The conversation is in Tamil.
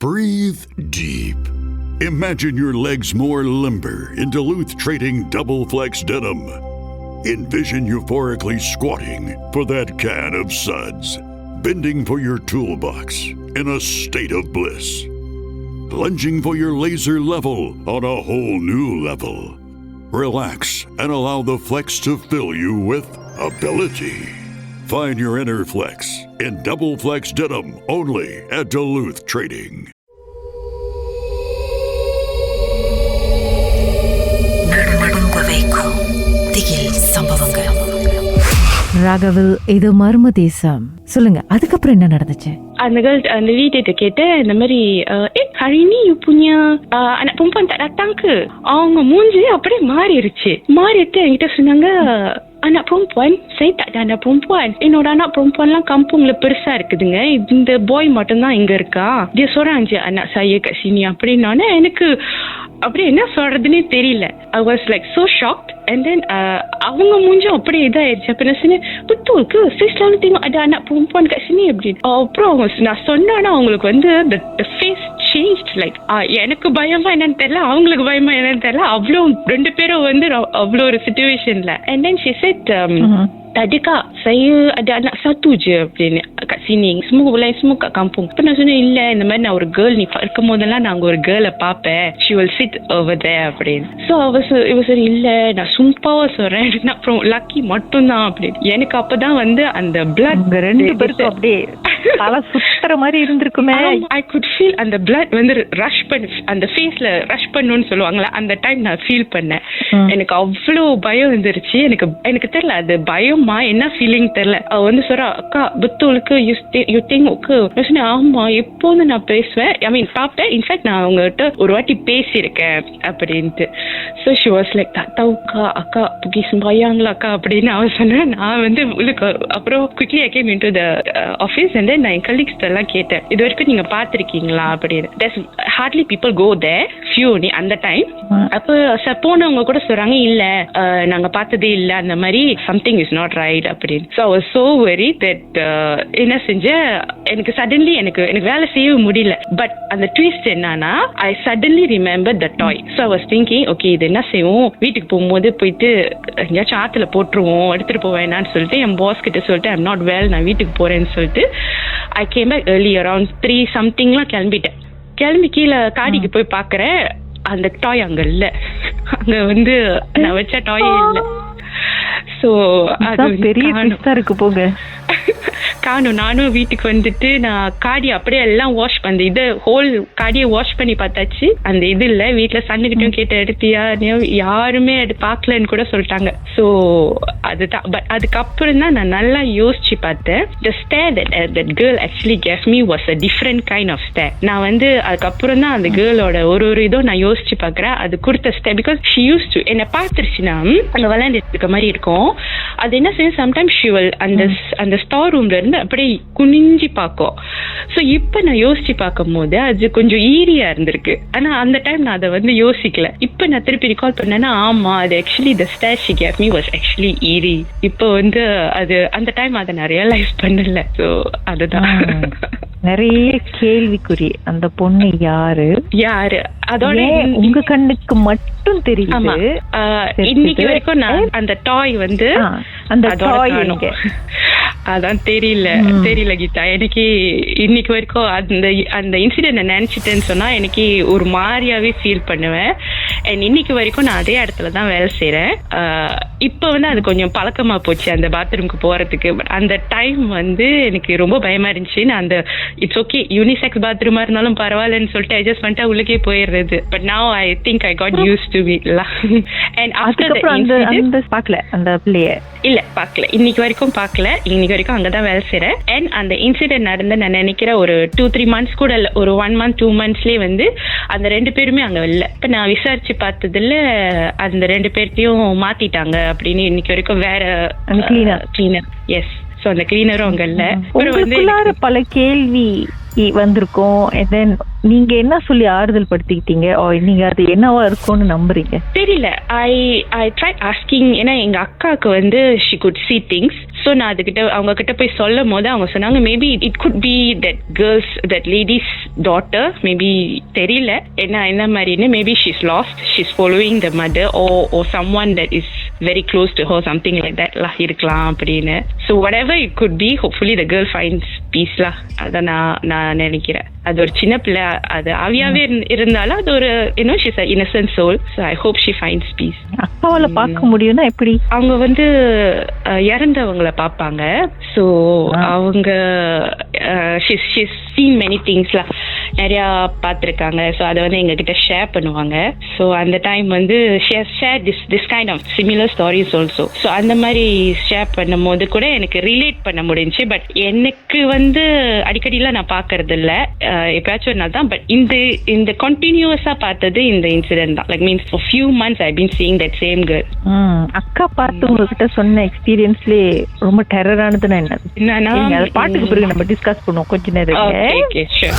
Breathe deep. Imagine your legs more limber in Duluth Trading Double Flex Denim. Envision euphorically squatting for that can of suds, bending for your toolbox in a state of bliss, lunging for your laser level on a whole new level. Relax and allow the flex to fill you with ability. Find your inner flex in Double Flex Denim only at Duluth Trading. ராகவில் இது மர்ம தேசம். சொல்லுங்க, அதுக்கப்புறம் என்ன நடந்துச்சு? அந்த வீட்டு கேட்டு இந்த மாதிரி hari ni you punya anak perempuan tak datang ke? அவங்க மூஞ்சி அப்படியே மாறிடுச்சு. மாறிட்டு என்கிட்ட சொன்னாங்க, anak perempuan, saya tak ada anak perempuan. என்னோட anak perempuanலாம் kampungல பெருசா இருக்குதுங்க. இந்த பாய் மட்டும்தான் இங்க இருக்கா. dia seorang je anak saya kat sini அப்படின்னானே எனக்கு அப்படியே என்ன சொல்றதுன்னே தெரியல. I was like so shocked. And then அவங்க மூஞ்சும் அப்படியே இதாயிடுச்சு. அப்ப நான் சொன்னேன், betul ke? Saya selalu tengok ada anak perempuan kat sini அப்படின்னு. அப்புறம் நான் சொன்னா அவங்களுக்கு வந்து the face changed. Like எனக்கு பயமா என்னன்னு தெரியல, அவங்களுக்கு பயமா என்னன்னு தெரியல. அவ்வளோ ரெண்டு பேரும் வந்து அவ்வளோ ஒரு சிச்சுவேஷன்ல. And then she said, tadi kak, saya ada anak satu je அப்படின்னு kat sini. Semua kat kampung. Apa நான் சொன்னேன், இல்ல இந்த மாதிரி நான் ஒரு கேர்ள், நீ இருக்கும் போதெல்லாம் நான் ஒரு கேர்ளை பார்ப்பேன். She will sit over there அப்படின்னு. So it was இல்ல நான் சும்பாவா சொல்றேன், அப்புறம் லக்கி மட்டும்தான் அப்படின்னு. எனக்கு அப்பதான் வந்து அந்த பிளட் ரெண்டு பேருக்கும் அப்படியே தலை சுத்துற மாதிரி இருந்திருக்குமே. I could feel அந்த பிளட் வந்து ரஷ் பண்ணி அந்த ஃபேஸ்ல ரஷ் பண்ணுன்னு சொல்லுவாங்களா, அந்த டைம் நான் ஃபீல் பண்ணேன். எனக்கு அவ்வளோ பயம் வந்துருச்சு. எனக்கு தெரியல அது பயமா என்ன ஃபீலிங் தெரியல. அவ வந்து சொல்றா, அக்கா புத்தூலுக்கு யூ திங்க் ஆமா எப்போது நான் பேசுவேன், ஐ மீன் பாப்பேன். இன்ஃபேக்ட் நான் அவங்ககிட்ட ஒரு வாட்டி பேசியிருக்கேன் அப்படின்ட்டு. ஸோ ஷி வாஸ் லைக், தாத்தாவுக்கா அக்கா புகி சும்பாயாங்களா அக்கா அப்படின்னு அவ சொன்னேன். நான் வந்து அப்புறம் quickly I came into the office and then நான் என் கலீக்ஸ் எல்லாம் கேட்டேன், இது வரைக்கும் நீங்க பாத்திருக்கீங்களா அப்படின்னு. there's hardly people go there, few அந்த டைம். அப்போ போனவங்க கூட சொல்றாங்க, இல்ல நாங்க பார்த்ததே இல்ல, அந்த மாதிரி சம்திங் இஸ் நாட் ரைட் அப்படின்னு. So I was so worried that என்ன செஞ்ச எனக்கு சடன்லி எனக்கு வேலை செய்யவே முடியல. பட் அந்த ட்விஸ்ட் என்னன்னா, I suddenly remembered the toy. So I was thinking, okay இது என்ன செய்வோம், வீட்டுக்கு போகும்போது போயிட்டு எங்கேயாச்சும் ஆத்துல போட்டுருவோம், எடுத்துட்டு போவேனான்னு சொல்லிட்டு என் பாஸ் கிட்ட சொல்லிட்டு I'm not well, நான் வீட்டுக்கு போறேன்னு சொல்லிட்டு I came back early around 3 somethingலாம் கிளம்பிட்டேன். கிளம்பி கீழே காடிக்கு போய் பாக்குறேன், அந்த டாய் அங்க இல்ல. அங்க வந்து நான் வச்ச டாயே இல்ல. சோ அது பெரிய ட்விஸ்டா இருக்கு போங்க. காணும். நானும் வீட்டுக்கு வந்துட்டு நான் காடி அப்படியே எல்லாம் வாஷ் பண்ணி இது ஹோல் காடியை வாஷ் பண்ணி பார்த்தாச்சு, அந்த இது இல்ல. வீட்டுல சண்ணுகிட்டும் கேட்ட எடுத்தியா, யாருமே அது பாக்கலன்னு கூட சொல்லிட்டாங்க. சோ அதுதான். பட் அதுக்கப்புறம் தான் நான் நல்லா யோசிச்சு பார்த்தேன். The stare that girl actually gave me was a different kind of stare. நான் வந்து அதுக்கப்புறம் தான் அந்த கேர்ளோட ஒரு இதுவும் நான் யோசிச்சு பாக்குறேன். அது கொடுத்த stare because she used to என்ன பார்த்துருச்சுன்னா அங்க விளையாண்டுட்டு இருக்க மாதிரி இருக்கும். அது என்ன செய்யும், சம்டைம்ஸ் she will அந்த ஸ்டோர் ரூம்ல இருந்து அப்படியே குனிஞ்சி பார்க்கும். ஸோ இப்போ நான் யோசிச்சு பார்க்கும் போது அது கொஞ்சம் ஈரியா இருந்திருக்கு. ஆனா அந்த டைம் நான் அதை வந்து யோசிக்கல. இப்போ நான் திருப்பி ரிகால் பண்ணேன்னா, ஆமா அது actually the stare she gave me was actually eerie. இப்போ வந்து அது அந்த டைம் அதை நான் ரியலைஸ் பண்ணல. ஸோ அதுதான் நிறைய கேள்விக்குறி. அந்த பொண்ணு யாரு அதோட உங்க கண்ணுக்கு மட்டும் தெரியுது. இன்னைக்கு வரைக்கும் நான் அந்த டாய் வந்து அந்த டாய் அதான் தெரியல கீதா. எனக்கு இன்னைக்கு வரைக்கும் அந்த இன்சிடென்ட் நினைச்சிட்டேன்னு சொன்னா எனக்கு ஒரு மாதிரியாவே ஃபீல் பண்ணுவேன். அண்ட் இன்னைக்கு வரைக்கும் நான் அதே இடத்துல தான் வேலை செய்யறேன். இப்ப வந்து அது கொஞ்சம் பழக்கமா போச்சு அந்த பாத்ரூம்க்கு போறதுக்கு. அந்த டைம் வந்து எனக்கு ரொம்ப பயமா இருந்துச்சு. நான் அந்த இட்ஸ் ஓகே யூனிசெக்ஸ் பாத்ரூமா இருந்தாலும் பரவாயில்லன்னு சொல்லிட்டு அட்ஜஸ்ட் பண்ணிட்டு உள்ளே போயிடுறது. But now I think I got use to it. And after அந்த பிள்ளைய இல்ல பார்க்கல, இன்னைக்கு வரைக்கும் பார்க்கல. இன்னைக்கு வரைக்கும் அங்கதான் வேலை செய்யறேன். அண்ட் அந்த இன்சிடென்ட் நடந்து நான் நினைக்கிறேன் ஒரு 2-3 months கூட இல்ல, ஒரு 1 month 2 monthsலயே வந்து அந்த 2 பேருமே அங்க இல்ல. இப்ப நான் விசாரிச்சு பார்த்ததுல அந்த 2 பேர்த்தையும் மாத்திட்டாங்க அப்படின்னு. இன்னைக்கு வரைக்கும் வேற கிளீனர். எஸ். சோ அந்த கிளீனரும் அங்க இல்ல. பல கேள்வி வந்திருக்கோம். and then நீங்க என்ன சொல்லி ஆறுதல் படுத்திக்கிட்டீங்க? நீங்க அது என்னவா இருக்கும்னு நம்புறீங்க? தெரியல. I tried asking. ஏன்னா எங்க அக்காவுக்கு வந்து she could see things. So நான் அதுக்கிட்ட அவங்க கிட்ட போய் சொல்லும் போது அவங்க சொன்னாங்க maybe it could be that lady's daughter, maybe தெரியல என்ன மாதிரின்னு. Maybe she's lost, she's following the mother or someone that is very close to her, something like that lah இருக்கலாம் அப்படின்னு. So whatever it could be, hopefully the girl finds peace lah. அதான் நான் நினைக்கிறேன். அது ஒரு சின்ன பிள்ளை, அது ஆவியாவே இருந்தாலும் அது ஒரு she's an innocent soul, so I hope she finds peace. அக்காவால பார்க்க முடியும்னா எப்படி? அவங்க வந்து இறந்தவங்களை பார்ப்பாங்க. ஸோ அவங்க she's seen many things lah, நிறையா பார்த்துருக்காங்க. ஸோ அதை வந்து எங்ககிட்ட ஷேர் பண்ணுவாங்க. ஸோ அந்த டைம் வந்து she has shared this kind of similar stories also. So அந்த மாதிரி ஷேர் பண்ணும் போது கூட எனக்கு ரிலேட் பண்ண முடிஞ்சுச்சு. பட் எனக்கு வந்து அடிக்கடிலாம் நான் பார்க்கறது இல்லை, எப்பயாச்சும் ஒரு நாள் தான். பட் இந்த கண்டினியூஸா பார்த்தது இந்த இன்சிடென்ட் தான். Like means for few months I've been seeing that same girl. அக்கா பார்த்து உங்ககிட்ட சொன்ன எக்ஸ்பீரியன்ஸ்லயே ரொம்ப டெரரானதுன்னா என்னது? என்னன்னா பாட்டுக்கு பிறகு நம்ம டிஸ்கஸ் பண்ணுவோம் கொஞ்ச நேரம். Okay, sure.